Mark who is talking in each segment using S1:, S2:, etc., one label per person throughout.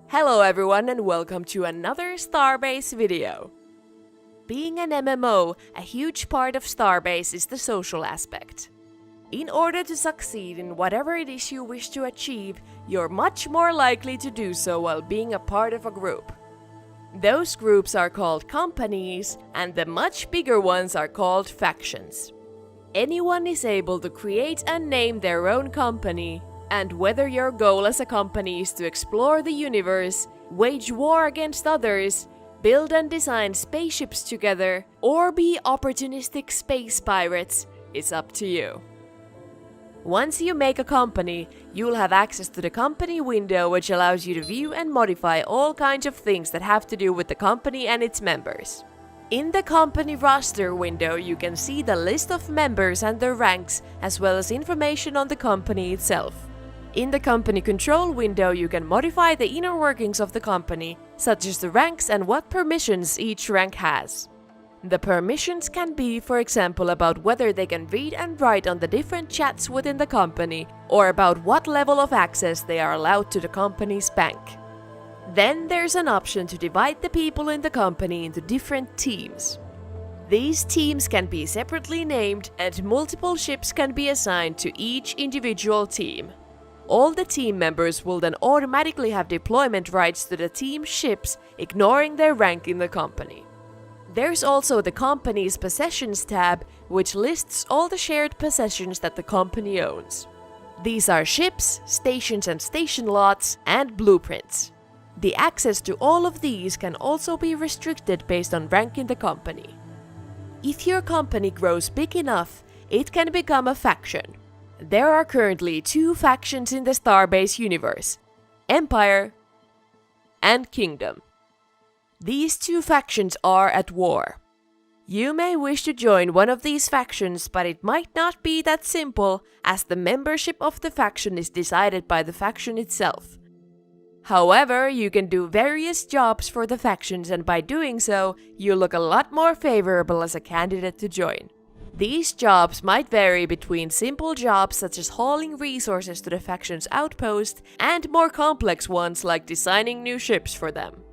S1: Hello everyone and welcome to another Starbase video. Being an MMO, a huge part of Starbase is the social aspect. In order to succeed in whatever it is you wish to achieve, you're much more likely to do so while being a part of a group. Those groups are called companies, and the much bigger ones are called factions. Anyone is able to create and name their own company, and whether your goal as a company is to explore the universe, wage war against others, build and design spaceships together, or be opportunistic space pirates, it's up to you. Once you make a company, you'll have access to the company window, which allows you to view and modify all kinds of things that have to do with the company and its members. In the company roster window, you can see the list of members and their ranks, as well as information on the company itself. In the company control window, you can modify the inner workings of the company, such as the ranks and what permissions each rank has. The permissions can be, for example, about whether they can read and write on the different chats within the company, or about what level of access they are allowed to the company's bank. Then there's an option to divide the people in the company into different teams. These teams can be separately named, and multiple ships can be assigned to each individual team. All the team members will then automatically have deployment rights to the team's ships, ignoring their rank in the company. There's also the company's possessions tab, which lists all the shared possessions that the company owns. These are ships, stations and station lots, and blueprints. The access to all of these can also be restricted based on rank in the company. If your company grows big enough, it can become a faction. There are currently 2 factions in the Starbase universe: Empire and Kingdom. These 2 factions are at war. You may wish to join one of these factions, but it might not be that simple, as the membership of the faction is decided by the faction itself. However, you can do various jobs for the factions, and by doing so, you look a lot more favorable as a candidate to join. These jobs might vary between simple jobs such as hauling resources to the faction's outpost and more complex ones like designing new ships for them.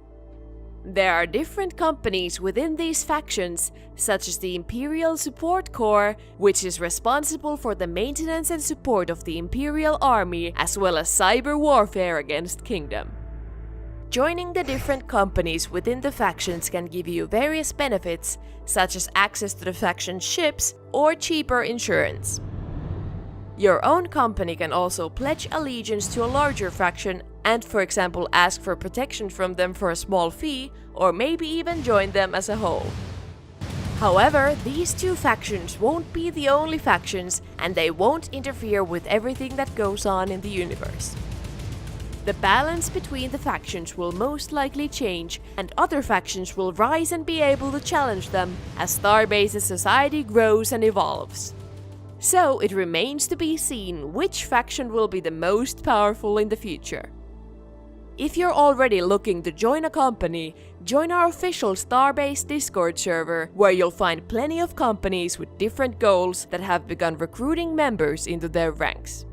S1: There are different companies within these factions, such as the Imperial Support Corps, which is responsible for the maintenance and support of the Imperial Army, as well as cyber warfare against Kingdom. Joining the different companies within the factions can give you various benefits, such as access to the faction's ships or cheaper insurance. Your own company can also pledge allegiance to a larger faction and, for example, ask for protection from them for a small fee, or maybe even join them as a whole. However, these 2 factions won't be the only factions, and they won't interfere with everything that goes on in the universe. The balance between the factions will most likely change, and other factions will rise and be able to challenge them as Starbase's society grows and evolves. So it remains to be seen which faction will be the most powerful in the future. If you're already looking to join a company, join our official Starbase Discord server, where you'll find plenty of companies with different goals that have begun recruiting members into their ranks.